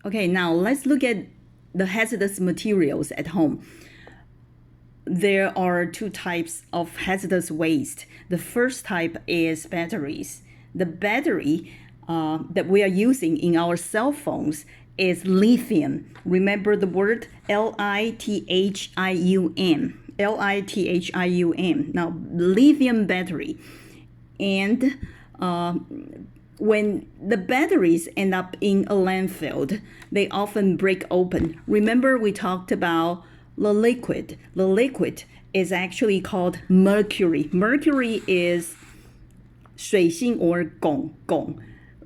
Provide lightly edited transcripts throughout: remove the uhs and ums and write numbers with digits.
Okay, now let's look at the hazardous materials at home. There are two types of hazardous waste. The first type is batteries. The battery that we are using in our cell phones is lithium. Remember the word Lithium. Lithium. Now, lithium battery. And when the batteries end up in a landfill, they often break open. Remember, we talked about the liquid. The liquid is actually called mercury. Mercury is 水性 or 汞.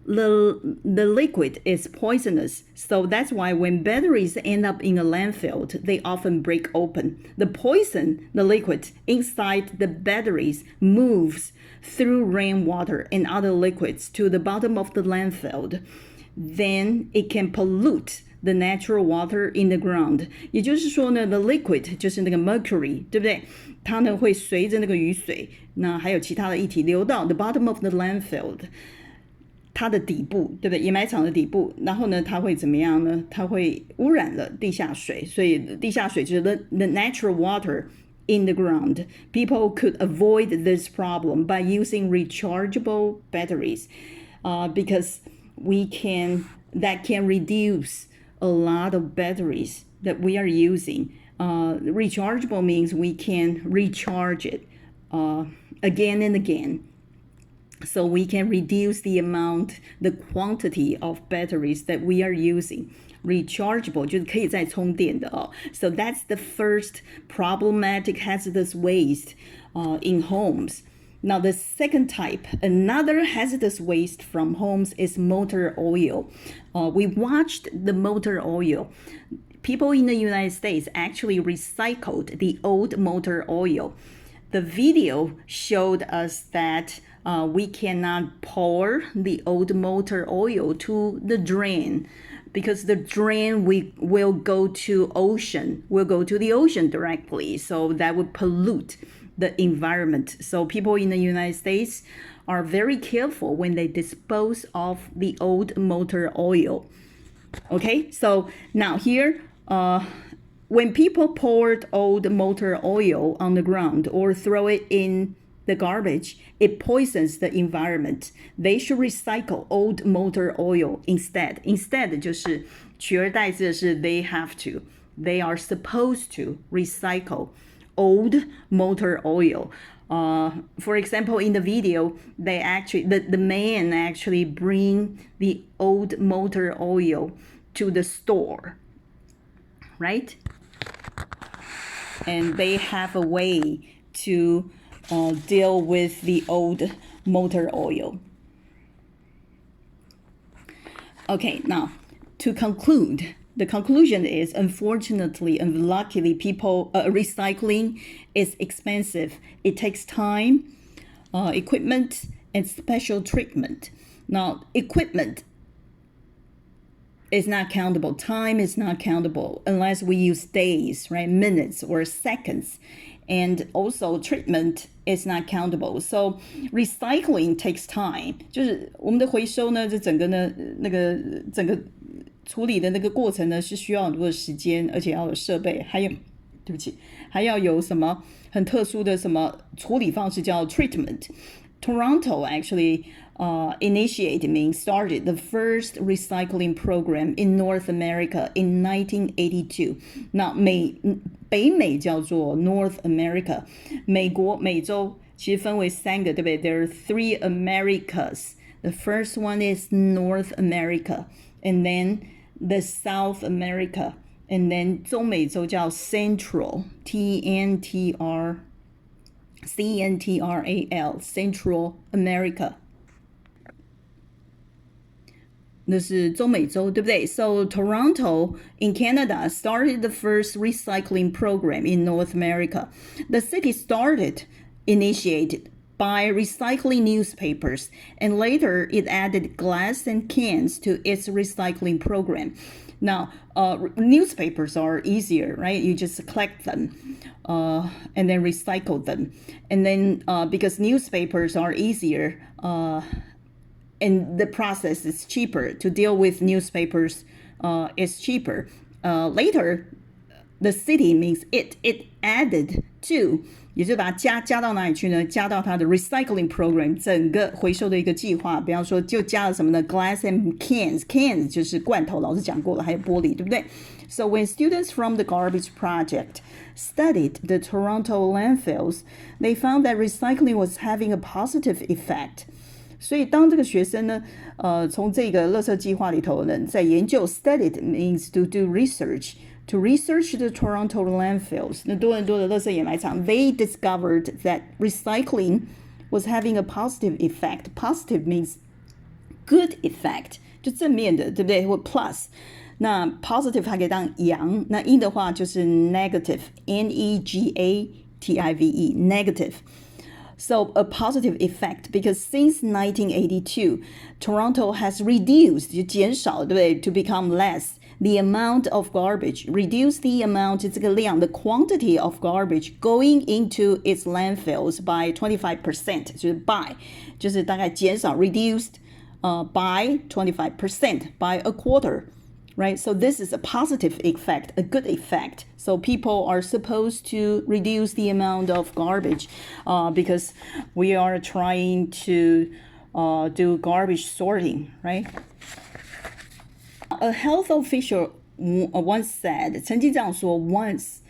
The liquid is poisonous, so that's why when batteries end up in a landfill, they often break open. The poison, the liquid inside the batteries, moves through rainwater and other liquids to the bottom of the landfill. Then it can pollute the natural water in the ground. 也就是说呢 the liquid 就是那个 mercury， 对不对？它呢会随着那个雨水，那还有其他的液体流到 the bottom of the landfill， 它的底部，对不对？掩埋场的底部，然后呢，它会怎么样呢？它会污染了地下水，所以地下水就是 the natural water in the ground. People could avoid this problem by using rechargeable batteries, because that can reduce a lot of batteries that we are using. Rechargeable means we can recharge it again and again. So we can reduce the quantity of batteries that we are using. Rechargeable 就是可以再充电的哦。So that's the first problematic hazardous waste in homes. Now the second type, another hazardous waste from homes is motor oil. We watched the motor oil. People in the United States actually recycled the old motor oil. The video showed us that we cannot pour the old motor oil to the drain because the drain will go to the ocean directly. So that would pollute the environment. So people in the United States are very careful when they dispose of the old motor oil. Okay, so now here, when people poured old motor oil on the ground or throw it in the garbage, it poisons the environment. They should recycle old motor oil instead. Instead 就是取而代之的是 they are supposed to recycle old motor oil. For example, in the video, the man actually bring the old motor oil to the store, right? And they have a way to deal with the old motor oil. Okay, now to conclude, the conclusion is unfortunately and luckily recycling is expensive. It takes time, equipment, and special treatment. Now, equipment is not countable. Time is not countable unless we use days, right? Minutes or seconds. And also treatment is not countable. So recycling takes time. 就是我们的回收呢，这整个呢，整个处理的那个过程呢，是需要很多的时间，而且要有设备，还要有什么很特殊的什么处理方式叫 treatment. Toronto actually started the first recycling program in North America in 1982. 那北美叫做 North America， 美洲其实分为三个，对不对？ There are three Americas. The first one is North America, and then the South America, and then 中美洲叫 Central, CNTRAL, Central America. 那是中美洲，对不对？ So Toronto in Canada started the first recycling program in North America. The city initiated by recycling newspapers, and later it added glass and cans to its recycling program. Now, newspapers are easier, right? You just collect them and then recycle them. And then because newspapers are easier, and the process is cheaper to deal with newspapers is cheaper. Later, the city means it added to， 也就把它加到哪里去呢？加到它的 recycling program 整个回收的一个计划。比方说，就加了什么呢 ？glass and cans 就是罐头，老师讲过了，还有玻璃，对不对？So when students from the garbage project studied the Toronto landfills, they found that recycling was having a positive effect. 所以当这个学生呢，从这个垃圾计划里头呢，在研究 studied means to do research. To research the Toronto landfills, 那多伦多的垃圾掩埋场 they discovered that recycling was having a positive effect. Positive means good effect, 就正面的，对不对？或 plus。那 positive 还可以当阳，那 in 的话就是 negative, negative, negative. So a positive effect because since 1982, Toronto has reduced 就减少，对不对 ？To become less the amount of garbage, reduce the amount 这个量 the quantity of garbage going into its landfills by 25%， 就是 by 就是大概减少 reduced by 25%, by a quarter. Right, so this is a positive effect, a good effect. So people are supposed to reduce the amount of garbage because we are trying to do garbage sorting, right? A health official once said, 曾经这样说 once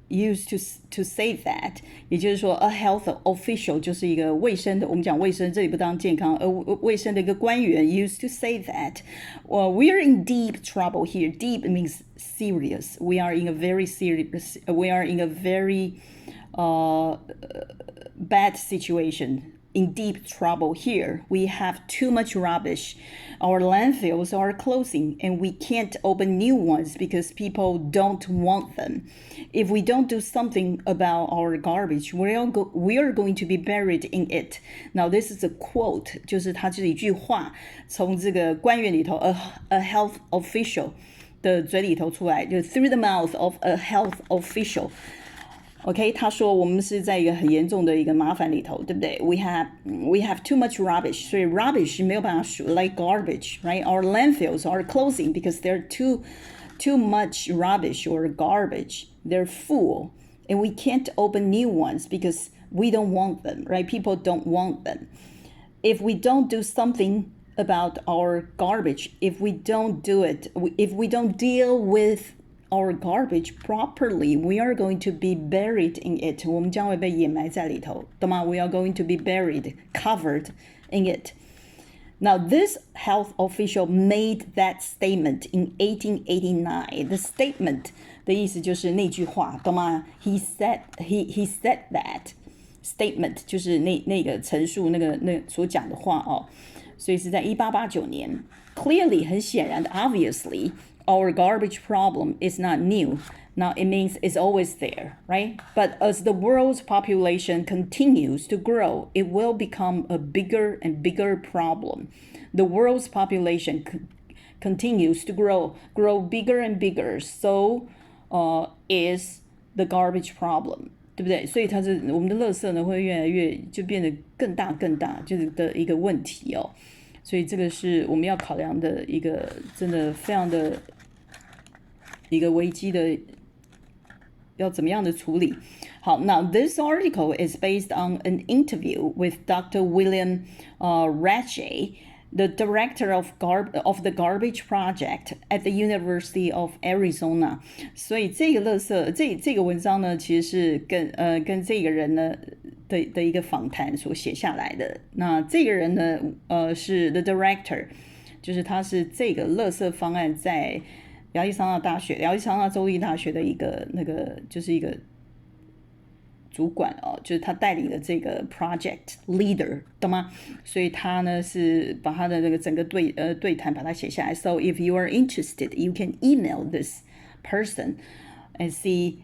used to say that， 也就是说 a health official 就是一个卫生的，我们讲卫生这里不当健康，卫生的一个官员 used to say that we are in deep trouble here. Deep means serious. We are in a very serious, we are in a very bad situation. In deep trouble here. We have too much rubbish. Our landfills are closing and we can't open new ones because people don't want them. If we don't do something about our garbage, we are going to be buried in it. Now this is a quote, 就是它这一句话从这个官员里头 a health official 的嘴里头出来，就 through the mouth of a health official.OK， 他说我们是在一个很严重的一个麻烦里头，对不对 ？We have too much rubbish， 所以 rubbish 没有办法数 like garbage, right? Our landfills are closing because they're too much rubbish or garbage. They're full, and we can't open new ones because we don't want them, right? People don't want them. If we don't do something about our garbage, if we don't deal with our garbage properly, we are going to be buried in it. 我们将会被掩埋在里头，懂吗？ We are going to be buried, covered in it. Now, this health official made that statement in 1889. The statement 的意思就是那句话，懂吗？ He said that statement 就是那个陈述那所讲的话哦，所以是在1889年。Clearly 很显然的 obviously.Our garbage problem is not new. Now, it means it's always there, right? But as the world's population continues to grow, it will become a bigger and bigger problem. The world's population continues to grow bigger and bigger. So is the garbage problem. 对不对？所以它是我们的垃圾呢会越来越就变得更大，就是的一个问题哦。所以这个是我们要考量的一个真的非常的一个危机的要怎么样的处理。好， Now this article is based on an interview with Dr. William Ratche, the director of the Garbage Project at the University of Arizona. 所以这个垃圾这个文章呢，其实是跟这个人呢的一个访谈所写下来的。那这个人呢，是 the director， 就是他是这个垃圾方案在亚利桑那州立大学的一个就是一个主管哦，就是他带领的这个 project leader， 懂吗？所以他呢是把他的那个整个对谈把它写下来。So if you are interested, you can email this person and see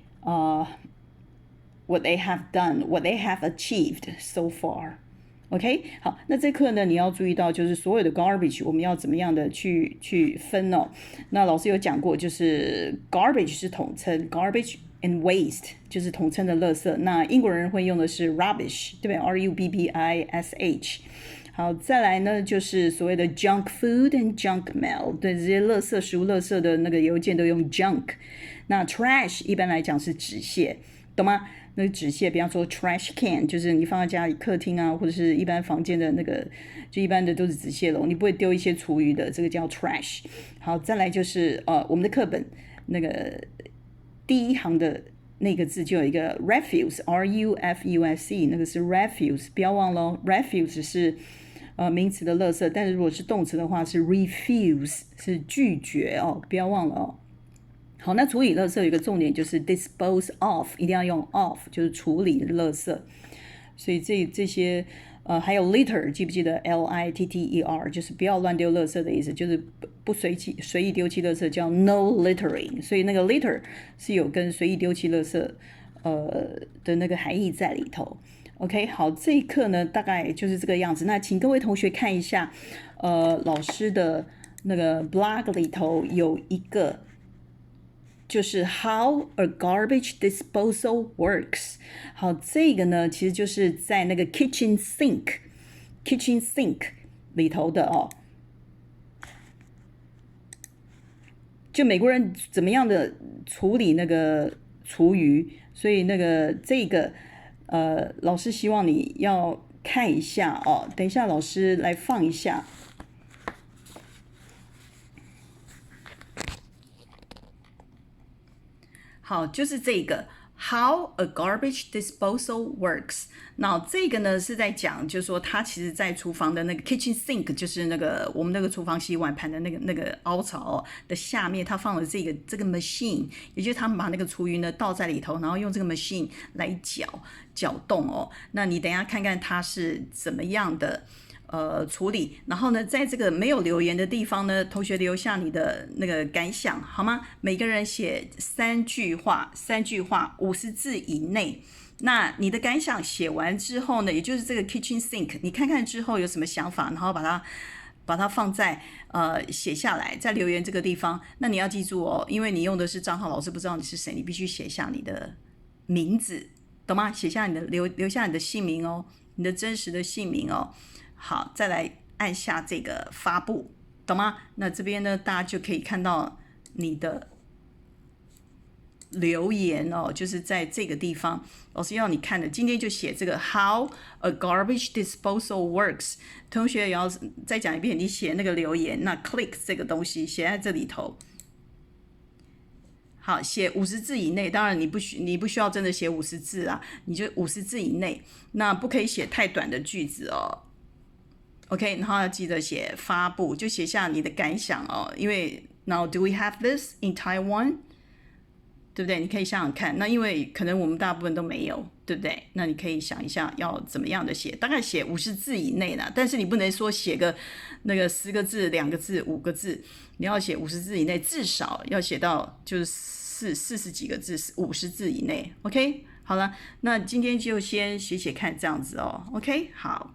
what they have done, what they have achieved so far.OK， 好，那这课呢，你要注意到就是所有的 garbage 我们要怎么样的去分哦。那老师有讲过，就是 garbage 是统称 ，garbage and waste 就是统称的垃圾。那英国人会用的是 rubbish， 对不对 ？rubbish 好，再来呢就是所谓的 junk food and junk mail， 对，这些垃圾食物、垃圾的那个邮件都用 junk。那 trash 一般来讲是纸屑，懂吗？那个纸屑，比方说 trash can， 就是你放在家里客厅啊，或者是一般房间的那个，就一般的都是纸屑笼，你不会丢一些厨余的，这个叫 trash。好，再来就是我们的课本那个第一行的那个字就有一个 refuse，R-U-F-U-S-E， 那个是 refuse， 不要忘了 refuse 是名词的垃圾，但是如果是动词的话是 refuse， 是拒绝哦，不要忘了哦。好，那处理垃圾有一个重点就是 dispose of， 一定要用 of， 就是处理垃圾。所以这些还有 litter， 记不记得 L-I-T-T-E-R， 就是不要乱丢垃圾的意思，就是不随意丢弃垃圾叫 no littering。所以那个 litter 是有跟随意丢弃垃圾的那个含义在里头。OK， 好，这一课呢大概就是这个样子。那请各位同学看一下，老师的那个 blog 里头有一个。就是 How a garbage disposal works。 好，这个呢其实就是在那个 kitchen sink 里头的哦。就美国人怎么样的处理那个厨余，所以那个这个老师希望你要看一下哦。等一下老师来放一下。好，就是这个 How a garbage disposal works。 那这个呢是在讲，就是说它其实在厨房的那个 kitchen sink， 就是那个我们那个厨房洗碗盘的那个凹槽的下面，它放了这个 machine， 也就是他们把那个厨余呢倒在里头，然后用这个 machine 来搅动哦。那你等一下看看它是怎么样的处理，然后呢，在这个没有留言的地方呢，同学留下你的那个感想好吗？每个人写3句话，50字以内。那你的感想写完之后呢，也就是这个 kitchen sink， 你看看之后有什么想法，然后把它放在写下来，在留言这个地方。那你要记住哦，因为你用的是账号，老师不知道你是谁，你必须写下你的名字，懂吗？写下你的留下你的姓名哦，你的真实的姓名哦。好，再来按下这个发布，懂吗？那这边呢，大家就可以看到你的留言哦，就是在这个地方，老师要你看的。今天就写这个 How a garbage disposal works。同学也要再讲一遍，你写那个留言，那 click 这个东西写在这里头。好，写50字以内，当然你不需要真的写50字啊，你就50字以内，那不可以写太短的句子哦。OK， 然后要记得写发布，就写下你的感想哦。因为 Now do we have this in Taiwan？ 对不对？你可以想想看。那因为可能我们大部分都没有，对不对？那你可以想一下要怎么样的写，大概写50字以内啦。但是你不能说写个那个10个字、2个字、5个字，你要写50字以内，至少要写到就是40几个字，50字以内。OK， 好了，那今天就先写看这样子哦。OK， 好。